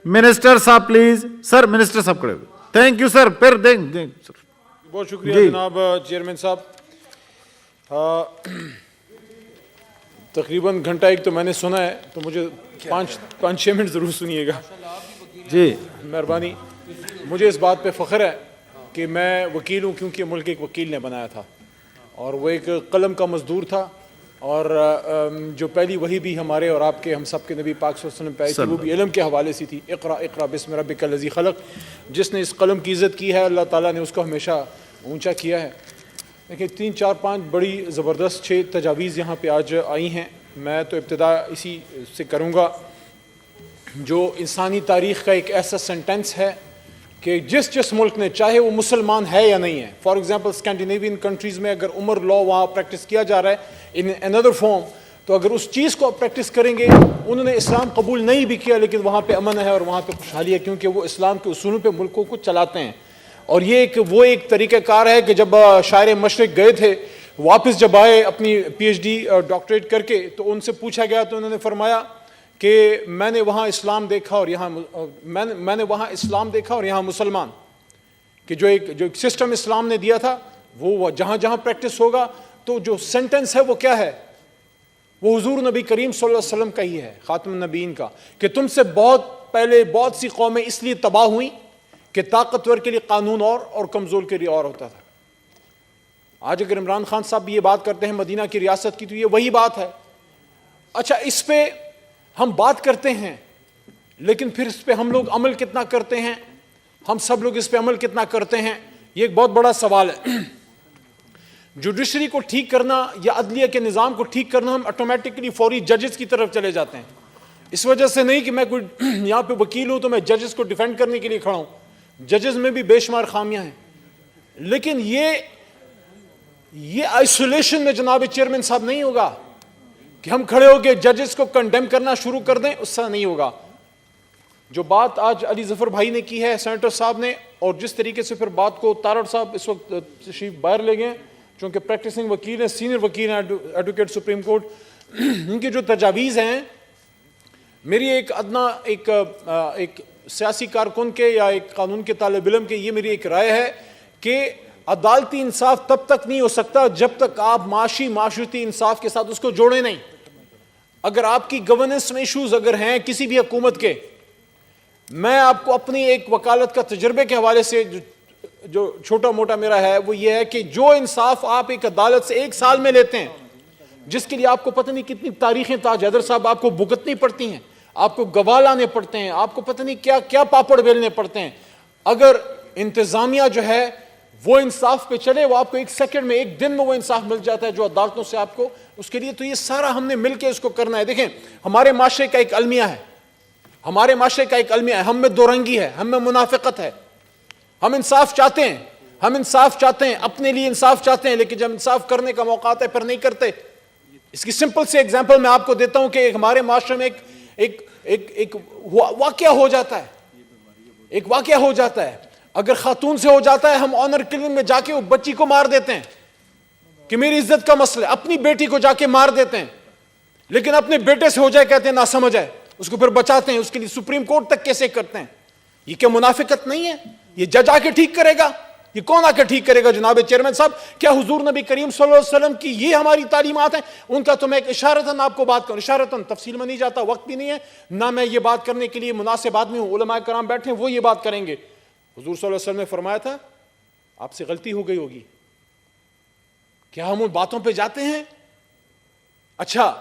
Minister صاحب please. Sir minister صاحب کھڑے ہوئے. Thank you sir. پھر دیں سر. بہت شکریہ جناب چیئرمین صاحب. تقریباً گھنٹہ ایک تو میں نے سنا ہے, تو مجھے 5-6 منٹ ضرور سنیے گا جی. مہربانی. مجھے اس بات پہ فخر ہے کہ میں وکیل ہوں, کیونکہ ملک ایک وکیل نے بنایا تھا اور وہ ایک قلم کا مزدور تھا. اور جو پہلی وحی بھی ہمارے اور آپ کے ہم سب کے نبی پاک صلی اللہ علیہ وسلم پہ آئی تھی, وہ بھی علم کے حوالے سے تھی. اقرا اقرا بسم ربک الذی خلق. جس نے اس قلم کی عزت کی ہے, اللہ تعالیٰ نے اس کو ہمیشہ اونچا کیا ہے. دیکھیں 3-4-5 بڑی زبردست 6 تجاویز یہاں پہ آج آئی ہیں. میں تو ابتدا اسی سے کروں گا جو انسانی تاریخ کا ایک ایسا سینٹنس ہے کہ جس ملک نے, چاہے وہ مسلمان ہے یا نہیں ہے, فار ایگزامپل اسکینڈینیوین کنٹریز میں اگر عمر لا وہاں پریکٹس کیا جا رہا ہے ان اندر فارم, تو اگر اس چیز کو آپ پریکٹس کریں گے, انہوں نے اسلام قبول نہیں بھی کیا لیکن وہاں پہ امن ہے اور وہاں پہ خوشحالی ہے, کیونکہ وہ اسلام کے اصولوں پہ ملکوں کو چلاتے ہیں. اور یہ ایک طریقہ کار ہے کہ جب شاعر مشرق گئے تھے, واپس جب آئے اپنی PhD ڈاکٹریٹ کر کے, تو ان سے پوچھا گیا تو انہوں نے فرمایا کہ میں نے وہاں اسلام دیکھا اور یہاں میں نے وہاں اسلام دیکھا اور یہاں مسلمان, کہ جو ایک سسٹم اسلام نے دیا تھا وہ جہاں جہاں پریکٹس ہوگا, تو جو سینٹنس ہے وہ کیا ہے, وہ حضور نبی کریم صلی اللہ علیہ وسلم کا ہی ہے, خاتم النبیین کا, کہ تم سے بہت پہلے بہت سی قومیں اس لیے تباہ ہوئیں کہ طاقتور کے لیے قانون اور کمزور کے لیے اور ہوتا تھا. آج اگر عمران خان صاحب بھی یہ بات کرتے ہیں مدینہ کی ریاست کی, تو یہ وہی بات ہے. اچھا, اس پہ ہم بات کرتے ہیں لیکن پھر اس پہ ہم لوگ عمل کتنا کرتے ہیں, ہم سب لوگ اس پہ عمل کتنا کرتے ہیں, یہ ایک بہت بڑا سوال ہے. جوڈیشری کو ٹھیک کرنا یا عدلیہ کے نظام کو ٹھیک کرنا, ہم آٹومیٹکلی فوری ججز کی طرف چلے جاتے ہیں. اس وجہ سے نہیں کہ میں کوئی یہاں پہ وکیل ہوں تو میں ججز کو ڈیفینڈ کرنے کے لیے کھڑا ہوں, ججز میں بھی بے شمار خامیاں ہیں. لیکن یہ آئسولیشن میں جناب چیئرمین صاحب نہیں ہوگا کہ ہم کھڑے ہو کے ججز کو کنڈیم کرنا شروع کر دیں, اس سے نہیں ہوگا. جو بات آج علی ظفر بھائی نے کی ہے, سینیٹر صاحب نے, اور جس طریقے سے پھر بات کو تارڑ صاحب اس وقت تشریف باہر لے گئے چونکہ پریکٹسنگ وکیل ہیں, سینئر وکیل ہیں, ایڈوکیٹ سپریم کورٹ, ان کی جو تجاویز ہیں, میری ایک ادنا ایک سیاسی کارکن کے یا ایک قانون کے طالب علم کے یہ میری ایک رائے ہے کہ عدالتی انصاف تب تک نہیں ہو سکتا جب تک آپ معاشرتی انصاف کے ساتھ اس کو جوڑیں نہیں. اگر آپ کی گورننس میں ایشوز اگر ہیں کسی بھی حکومت کے, میں آپ کو اپنی ایک وکالت کا تجربے کے حوالے سے جو چھوٹا موٹا میرا ہے وہ یہ ہے کہ جو انصاف آپ ایک عدالت سے 1 سال میں لیتے ہیں, جس کے لیے آپ کو پتہ نہیں کتنی تاریخیں تاج حیدر صاحب آپ کو بھگتنی پڑتی ہیں, آپ کو گواہ لانے پڑتے ہیں, آپ کو پتہ نہیں کیا کیا پاپڑ بیلنے پڑتے ہیں, اگر انتظامیہ جو ہے وہ انصاف پہ چلے, وہ آپ کو 1 سیکنڈ میں 1 دن میں وہ انصاف مل جاتا ہے جو عدالتوں سے آپ کو اس کے لیے. تو یہ سارا ہم نے مل کے اس کو کرنا ہے. دیکھیں ہمارے معاشرے کا ایک المیہ ہے, ہمارے معاشرے کا ایک المیہ ہے, ہم میں 2 رنگی ہے, ہم میں منافقت ہے. ہم انصاف چاہتے ہیں, ہم انصاف چاہتے ہیں, اپنے لیے انصاف چاہتے ہیں, لیکن جب انصاف کرنے کا موقع آتا ہے پھر نہیں کرتے. اس کی سمپل سی ایگزامپل میں آپ کو دیتا ہوں کہ ہمارے معاشرے میں ایک واقعہ ہو جاتا ہے, ایک واقعہ ہو جاتا ہے. اگر خاتون سے ہو جاتا ہے, ہم آنر کلنگ میں جا کے وہ بچی کو مار دیتے ہیں کہ میری عزت کا مسئلہ ہے, اپنی بیٹی کو جا کے مار دیتے ہیں. لیکن اپنے بیٹے سے ہو جائے کہتے ہیں نہ سمجھ ہے, اس کو پھر بچاتے ہیں, اس کے لیے سپریم کورٹ تک کیسے کرتے ہیں. یہ کیا منافقت نہیں ہے؟ یہ جج آ کے ٹھیک کرے گا؟ یہ کون آ کے ٹھیک کرے گا جناب چیئرمین صاحب؟ کیا حضور نبی کریم صلی اللہ علیہ وسلم کی یہ ہماری تعلیمات ہیں؟ ان کا تو میں ایک اشارتاً آپ کو بات کروں, اشارتاً, تفصیل میں نہیں جاتا, وقت بھی نہیں ہے, نہ میں یہ بات کرنے کے لیے مناسب آدمی ہوں. علماء کرام بیٹھے ہیں, وہ یہ بات کریں گے. حضور صلی اللہ علیہ وسلم نے فرمایا تھا آپ سے غلطی ہو گئی ہوگی. کیا ہم ان باتوں پہ جاتے ہیں؟ اچھا,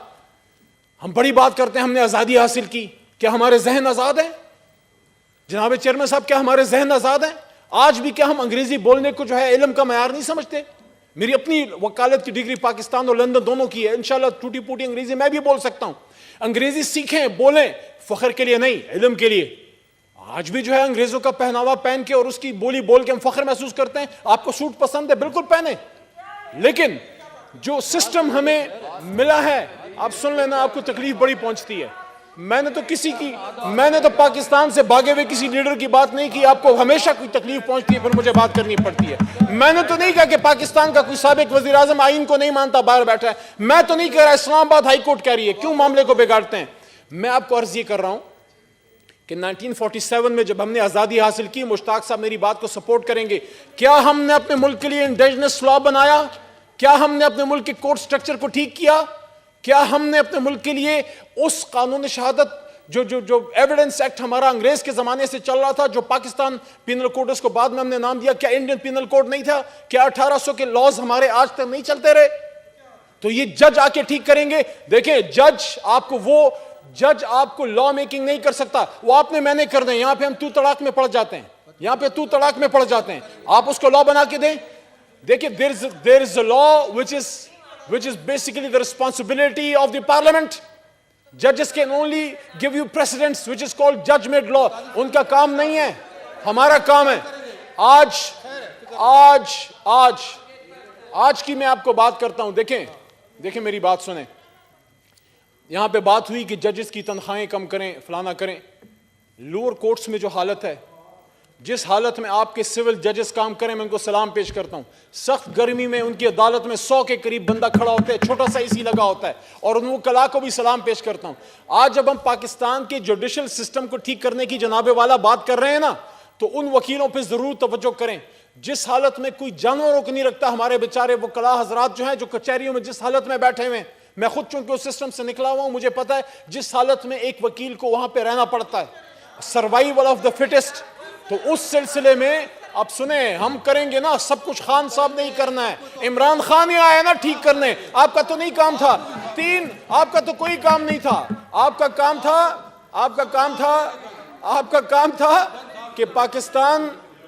ہم بڑی بات کرتے ہیں ہم نے آزادی حاصل کی, کیا ہمارے ذہن آزاد ہیں جناب چیئرمین صاحب؟ کیا ہمارے ذہن آزاد ہیں؟ آج بھی کیا ہم انگریزی بولنے کو جو ہے علم کا معیار نہیں سمجھتے؟ میری اپنی وکالت کی ڈگری پاکستان اور لندن دونوں کی ہے, انشاءاللہ ٹوٹی پوٹی انگریزی میں بھی بول سکتا ہوں. انگریزی سیکھیں, بولیں, فخر کے لیے نہیں, علم کے لیے. آج بھی جو ہے انگریزوں کا پہناوا پہن کے اور اس کی بولی بول کے ہم فخر محسوس کرتے ہیں. آپ کو سوٹ پسند ہے, بالکل پہنے, لیکن جو سسٹم ہمیں ملا ہے, آپ سن لینا, آپ کو تکلیف بڑی پہنچتی ہے. میں نے تو پاکستان سے بھاگے ہوئے کسی لیڈر کی بات نہیں کی, آپ کو ہمیشہ کوئی تکلیف پہنچتی ہے, پھر مجھے بات کرنی پڑتی ہے. میں نے تو نہیں کہا کہ پاکستان کا کوئی سابق وزیر اعظم آئین کو نہیں مانتا باہر بیٹھا ہے, میں تو نہیں کہہ رہا اسلام آباد ہائی کورٹ کہہ رہی ہے, کیوں معاملے کو بگاڑتے ہیں. میں آپ کو عرض یہ کر رہا ہوں کہ 1947 میں جب ہم نے آزادی حاصل کی, مشتاق صاحب میری بات کو سپورٹ کریں گے, کیا ہم نے اپنے ملک کے لیے انڈیجنس لا بنایا؟ کیا ہم نے اپنے ملک کے کورٹ سٹرکچر کو ٹھیک کیا؟ کیا ہم نے اپنے ملک کے لیے اس قانون شہادت جو ایویڈنس ایکٹ ہمارا انگریز کے زمانے سے چل رہا تھا, جو پاکستان پینل کوڈ اس کو بعد میں ہم نے نام دیا, کیا انڈین پینل کوڈ نہیں تھا؟ کیا 1800 کے لاز ہمارے آج تک نہیں چلتے رہے؟ تو یہ جج آ کے ٹھیک کریں گے. دیکھیں جج آپ کو لا میکنگ نہیں کر سکتا, وہ آپ نے میں نے کر دیں. یہاں پہ ہم تو تڑاک میں پڑ جاتے ہیں, آپ اس کو لا بنا کے دیں. دیکھیں there is a law which is basically the responsibility of the parliament. Judges can only give you precedents which is called judge made law. ان کا کام نہیں ہے, ہمارا کام ہے. آج کی میں آپ کو بات کرتا ہوں. دیکھیں میری بات سنیں. یہاں پہ بات ہوئی کہ ججز کی تنخواہیں کم کریں, فلانا کریں. لوور کورٹس میں جو حالت ہے, جس حالت میں آپ کے سول ججز کام کریں, میں ان کو سلام پیش کرتا ہوں. سخت گرمی میں ان کی عدالت میں 100 کے قریب بندہ کھڑا ہوتا ہے, چھوٹا سا اسی لگا ہوتا ہے, اور ان کلا کو بھی سلام پیش کرتا ہوں. آج جب ہم پاکستان کے جوڈیشل سسٹم کو ٹھیک کرنے کی جناب والا بات کر رہے ہیں نا, تو ان وکیلوں پہ ضرور توجہ کریں جس حالت میں کوئی جانوروں کو نہیں رکھتا. ہمارے بیچارے وہ کلا حضرات جو ہیں, جو کچہریوں میں جس حالت میں بیٹھے ہوئے ہیں, میں خود چونکہ اس سسٹم سے نکلا ہوا ہوں, مجھے پتا ہے جس حالت میں ایک وکیل کو وہاں پہ رہنا پڑتا ہے, سروائیول آف دا فٹسٹ. تو اس سلسلے میں اب سنیں, ہم کریں گے نا سب کچھ. خان صاحب نہیں کرنا ہے, عمران خان ہی آیا نا ٹھیک کرنے. آپ کا تو نہیں کام تھا. آپ کا تو کوئی کام نہیں تھا. آپ کا کام تھا کہ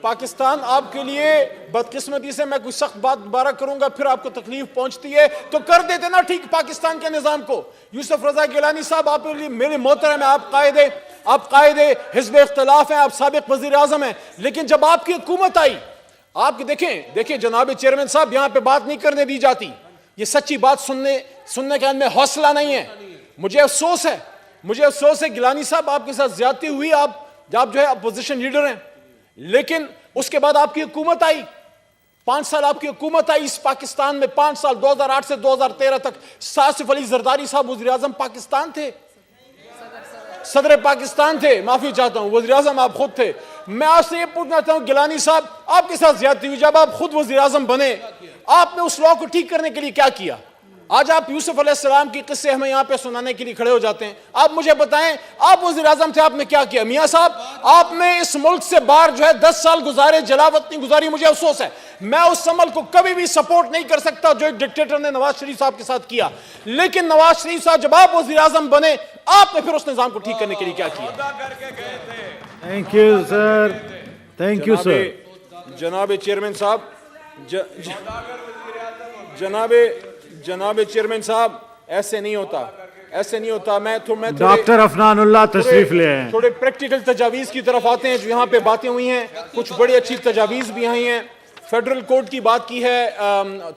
پاکستان آپ کے لیے بدقسمتی سے, میں کوئی سخت بات دوبارہ کروں گا پھر آپ کو تکلیف پہنچتی ہے, تو کر دیتے نا ٹھیک پاکستان کے نظام کو. یوسف رضا گیلانی صاحب, آپ میرے محترم ہیں, آپ قائد حزب اختلاف ہیں, آپ سابق وزیر اعظم ہیں, لیکن جب آپ کی حکومت آئی, آپ دیکھیں جناب چیئرمین صاحب, یہاں پہ بات نہیں کرنے دی جاتی. یہ سچی بات سننے کے اندر حوصلہ نہیں ہے. مجھے افسوس ہے گیلانی صاحب, آپ کے ساتھ زیادتی ہوئی. آپ جو ہے اپوزیشن لیڈر ہیں, لیکن اس کے بعد آپ کی حکومت آئی, 5 سال آپ کی حکومت آئی اس پاکستان میں. 5 سال 2008 سے 2013 تک آصف علی زرداری صاحب وزیر اعظم پاکستان تھے, صدر پاکستان تھے, معافی چاہتا ہوں, وزیر اعظم آپ خود تھے. میں آپ سے یہ پوچھنا چاہتا ہوں گیلانی صاحب, آپ کے ساتھ زیادتی ہوئی, جب آپ خود وزیر اعظم بنے, آپ نے اس لا کو ٹھیک کرنے کے لیے کیا کیا؟ آج آپ یوسف علیہ السلام کی قصے ہمیں یہاں پہ سنانے کے لیے کھڑے ہو جاتے ہیں. آپ مجھے بتائیں, آپ وزیر اعظم تھے, آپ نے کیا کیا؟ میاں صاحب, آپ نے اس ملک سے باہر جو ہے 10 سال گزارے, جلاوطنی گزاری. مجھے افسوس ہے, میں اس عمل کو کبھی بھی سپورٹ نہیں کر سکتا جو ایک ڈکٹیٹر نے نواز شریف صاحب کے ساتھ کیا. لیکن نواز شریف صاحب جب آپ وزیر اعظم بنے, آپ نے پھر اس نظام کو ٹھیک کرنے کے لیے کیا کیا؟ Thank you sir, thank you sir. جناب چیئرمین صاحب, جناب چیئرمین صاحب, ایسے نہیں ہوتا. میں ڈاکٹر افنان اللہ تشریف لے آئے. تھوڑے پریکٹیکل تجاویز کی طرف آتے ہیں جو یہاں پہ باتیں ہوئی ہیں. کچھ بڑی اچھی تجاویز بھی آئی ہیں. فیڈرل کوڈ کی بات کی ہے,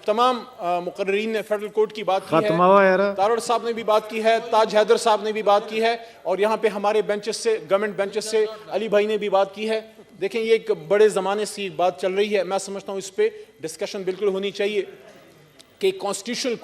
تمام مقررین نے فیڈرل کوڈ کی بات کی ہے. تارڑ صاحب نے بھی بات کی ہے, تاج حیدر صاحب نے بھی بات کی ہے, اور یہاں پہ ہمارے بینچز سے, گورنمنٹ بینچز سے علی بھائی نے بھی بات کی ہے. دیکھیں یہ ایک بڑے زمانے سے بات چل رہی ہے. میں سمجھتا ہوں اس پہ ڈسکشن بالکل ہونی چاہیے کہ کانسٹیٹیوشنل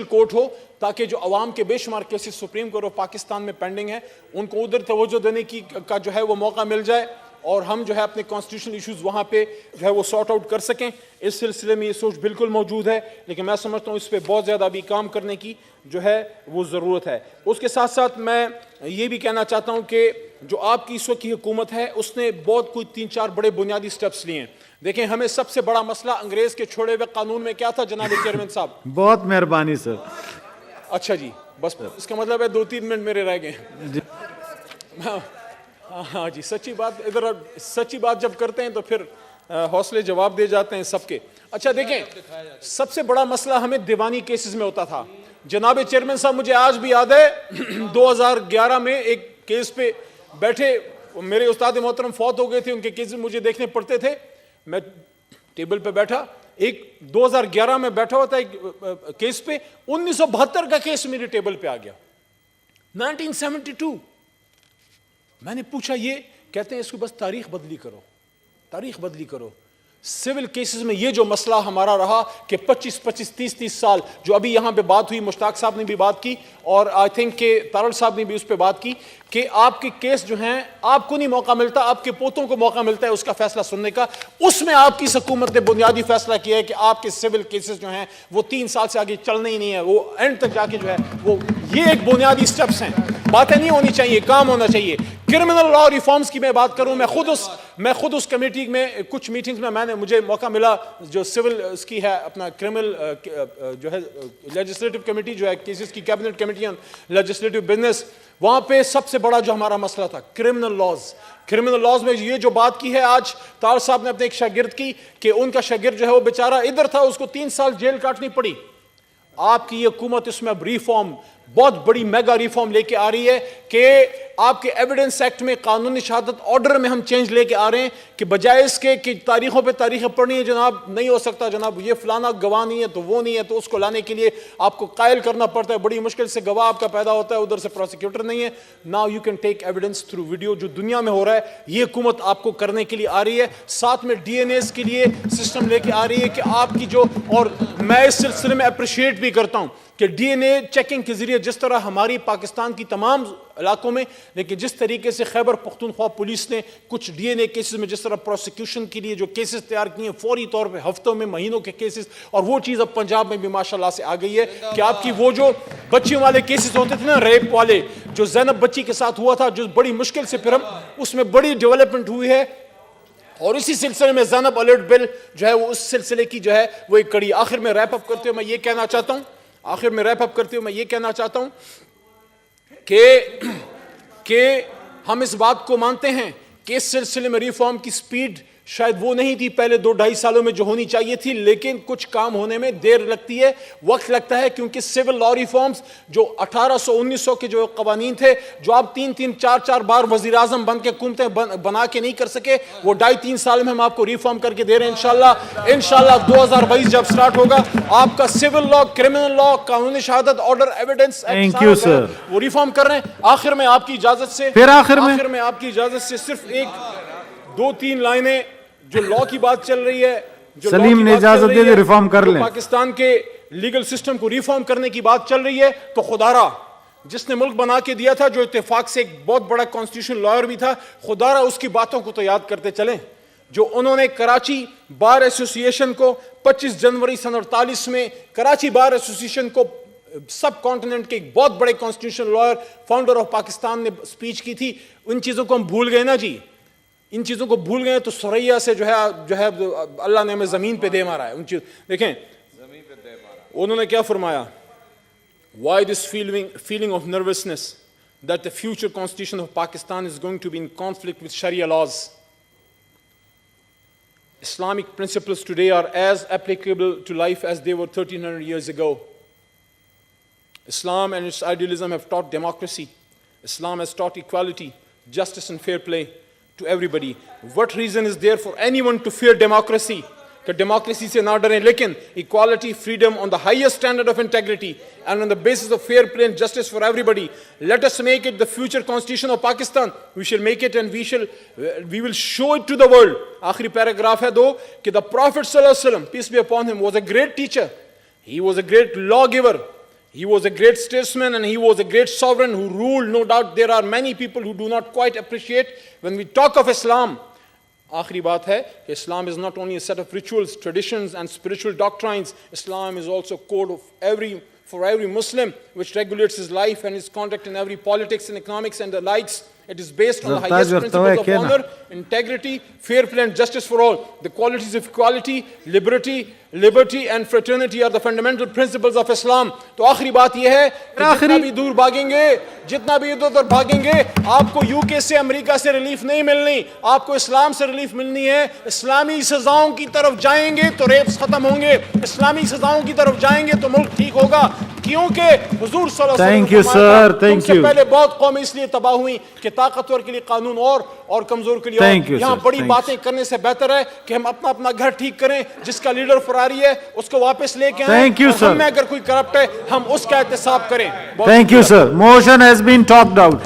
کورٹ ہو تاکہ جو عوام کے بے شمار cases supreme court of Pakistan میں پینڈنگ ہیں ان کو ادھر توجہ دینے کا جو ہے وہ موقع مل جائے, اور ہم جو ہے اپنے کانسٹیٹیوشنل ایشوز وہاں پہ جو ہے وہ سارٹ آؤٹ کر سکیں. اس سلسلے میں یہ سوچ بالکل موجود ہے, لیکن میں سمجھتا ہوں اس پہ بہت زیادہ بھی کام کرنے کی جو ہے وہ ضرورت ہے. اس کے ساتھ ساتھ میں یہ بھی کہنا چاہتا ہوں کہ جو آپ کی اس وقت کی حکومت ہے اس نے بہت کوئی 3-4 بڑے بنیادی سٹیپس لیے ہیں. دیکھیں ہمیں سب سے بڑا مسئلہ انگریز کے چھوڑے ہوئے قانون میں کیا تھا جناب چیئرمین صاحب؟ بہت مہربانی سر. اچھا جی, بس اس کا مطلب ہے 2-3 منٹ میرے رہ گئے. ہاں جی, سچی بات جب کرتے ہیں تو پھر حوصلے جواب دے جاتے ہیں سب کے. اچھا دیکھیں, سب سے بڑا مسئلہ ہمیں دیوانی کیسز میں ہوتا تھا. جناب چیئرمین صاحب, مجھے آج بھی یاد ہے 2011 میں ایک کیس پہ بیٹھے, میرے استاد محترم فوت ہو گئے تھے, ان کے کیسز مجھے دیکھنے پڑتے تھے. میں ٹیبل پہ بیٹھا, ایک 2011 میں بیٹھا ہوا تھا ایک کیس پہ, 1972 کا کیس میرے ٹیبل پہ آ گیا, 1972. میں نے پوچھا یہ, کہتے ہیں اس کو بس تاریخ بدلی کرو. سول کیسز میں یہ جو مسئلہ ہمارا رہا کہ 25-30 سال جو ابھی یہاں پہ بات ہوئی, مشتاق صاحب نے بھی بات کی اور آئی تھنک کہ تارڑ صاحب نے بھی اس پہ بات کی کہ آپ کے کیس جو ہیں آپ کو نہیں موقع ملتا, آپ کے پوتوں کو موقع ملتا ہے اس کا فیصلہ سننے کا. اس میں آپ کی حکومت نے بنیادی فیصلہ کیا ہے کہ آپ کے سول کیسز جو ہیں وہ 3 سال سے آگے چلنے ہی نہیں ہے, وہ اینڈ تک جا کے جو ہے وہ یہ ایک بنیادی سٹیپس ہیں. باتیں نہیں ہونی چاہیے, کام ہونا چاہیے. کرمنل لا ریفارمز کی میں بات کروں, میں خود اس کمیٹی میں کچھ میٹنگز میں مجھے موقع ملا جو سول اس کی ہے اپنا کرمنل جو ہے لیجسلیٹو کمیٹی جو ہے کیسز کی cabinet committee on legislative business, وہاں پہ سب سے بڑا جو ہمارا مسئلہ تھا کرمنل لاز میں یہ جو بات کی ہے آج طاہر صاحب نے اپنے ایک شاگرد کی کہ ان کا شاگرد جو ہے وہ بیچارہ ادھر تھا, اس کو 3 سال جیل کاٹنی پڑی. آپ کی یہ حکومت اس میں اب ریفارم, بہت بڑی میگا ریفارم لے کے آ رہی ہے کہ آپ کے ایویڈنس ایکٹ میں قانونی شہادت آرڈر میں ہم چینج لے کے آ رہے ہیں کہ بجائے اس کے کہ تاریخوں پہ تاریخیں پڑھنی ہے, جناب نہیں ہو سکتا, جناب یہ فلانا گواہ نہیں ہے تو وہ نہیں ہے, تو اس کو لانے کے لیے آپ کو قائل کرنا پڑتا ہے, بڑی مشکل سے گواہ آپ کا پیدا ہوتا ہے, ادھر سے پروسیکیوٹر نہیں ہے. Now you can take evidence through video. جو دنیا میں ہو رہا ہے یہ حکومت آپ کو کرنے کے لیے آ رہی ہے. ساتھ میں ڈی این ایز کے لیے سسٹم لے کے آ رہی ہے کہ آپ کی جو, اور میں اس سلسلے میں اپریشیٹ بھی کرتا ہوں کہ ڈی این اے چیکنگ کے ذریعے جس طرح ہماری پاکستان کی تمام علاقوں میں, لیکن جس طریقے سے خیبر پختونخوا پولیس نے کچھ ڈی این اے کیسز میں جس طرح پروسیکیوشن کے لیے جو کیسز تیار کیے ہیں فوری طور پہ ہفتوں میں مہینوں کے کیسز, اور وہ چیز اب پنجاب میں بھی ماشاءاللہ سے آ گئی ہے کہ آپ کی وہ جو بچیوں والے کیسز ہوتے تھے نا, ریپ والے جو زینب بچی کے ساتھ ہوا تھا, جو بڑی مشکل سے پھر ہم اس میں بڑی ڈیولپمنٹ ہوئی ہے. اور اسی سلسلے میں زینب الرٹ بل جو ہے وہ اس سلسلے کی جو ہے وہ ایک کڑی. آخر میں ریپ اپ کرتے ہوئے میں یہ کہنا چاہتا ہوں کہ ہم اس بات کو مانتے ہیں کہ اس سلسلے میں ریفارم کی سپیڈ شاید وہ نہیں تھی پہلے 2-2.5 سالوں میں جو ہونی چاہیے تھی, لیکن کچھ کام ہونے میں دیر لگتی ہے, وقت لگتا ہے, کیونکہ سول لا ریفارمز جو 1800-1900 کے جو قوانین تھے جو آپ 3-4 بار وزیر اعظم بن کے حکومتیں بنا کے نہیں کر سکے, وہ 2.5-3 سال میں ہم آپ کو ریفارم کر کے دے رہے ہیں انشاءاللہ 2022 جب سٹارٹ ہوگا آپ کا سول لا, کرمنل لا, قانونی شہادت آرڈر, ایویڈنس وہ ریفارم کر رہے ہیں. آخر میں آپ کی اجازت سے صرف 1-2-3 لائنیں جو لا کی بات چل رہی ہے, جو سلیم نے اجازت دے دے ریفارم کر لیں, پاکستان کے لیگل سسٹم کو ریفارم کرنے کی بات چل رہی ہے, تو خدارا جس نے ملک بنا کے دیا تھا, جو اتفاق سے ایک بہت بڑا کانسٹیٹیوشن لائر بھی تھا, خدارا اس کی باتوں کو تو یاد کرتے چلیں جو انہوں نے کراچی بار ایسوسی ایشن کو 25 جنوری سن 48 میں کراچی بار ایسوسی ایشن کو سب کانٹیننٹ کے ایک بہت بڑے constitution lawyer founder of Pakistan نے سپیچ کی تھی. ان چیزوں کو ہم بھول گئے نا جی, ان چیزوں کو بھول گئے تو سریا سے جو ہے اللہ نے ہمیں زمین پہ دے مارا ہے. ان چیز دیکھیں انہوں نے کیا فرمایا, why this feeling of nervousness that the future constitution of Pakistan is going to be in conflict with Sharia laws. Islamic principles today are as applicable to life as they were 1300 years ago. Islam and its idealism have taught democracy. Islam has taught equality, justice and fair play to everybody. What reason is there for anyone to fear democracy? کہ democracy سے نہ ڈریں, لیکن equality, freedom on the highest standard of integrity and on the basis of fair play and justice for everybody. Let us make it the future constitution of Pakistan. We shall make it and we will show it to the world. آخری paragraph ہے 2 کہ the Prophet صلی اللہ علیہ وسلم, peace be upon him, was a great teacher. He was a great lawgiver. He was a great statesman and he was a great sovereign who ruled. No doubt there are many people who do not quite appreciate when we talk of Islam. آخری بات ہے کہ Islam is not only a set of rituals, traditions and spiritual doctrines. Islam is also a code of for every Muslim which regulates his life and his conduct in every politics and economics and the likes. It is based on the highest principles of honor, integrity, fair play and justice for all. The qualities of equality, liberty and fraternity are the fundamental principles of Islam. تو آخری بات یہ ہے کہ جتنا بھی دور بھاگیں گے, جتنا بھی ادھر ادھر بھاگیں گے, آپ کو یو کے سے, امریکہ سے ریلیف نہیں ملنی, آپ کو اسلام سے ریلیف ملنی ہے. اسلامی سزاؤں کی طرف جائیں گے تو ریپس ختم ہوں گے, اسلامی سزاؤں کی طرف جائیں گے تو ملک ٹھیک ہوگا, کیونکہ حضور صلی اللہ علیہ وسلم تم سے پہلے بہت قومیں اس لیے تباہ ہوئی کہ طاقتور کے لیے قانون اور کمزور کے لیے اور. یہاں بڑی باتیں کرنے سے بہتر ہے کہ ہم اپنا گھر ٹھیک کریں, جس کا لیڈر فراری ہے اس کو واپس لے کے آئیں, ہم میں اگر کوئی کرپٹ ہے ہم اس کا احتساب کریں. Thank you sir. Motion has been talked out.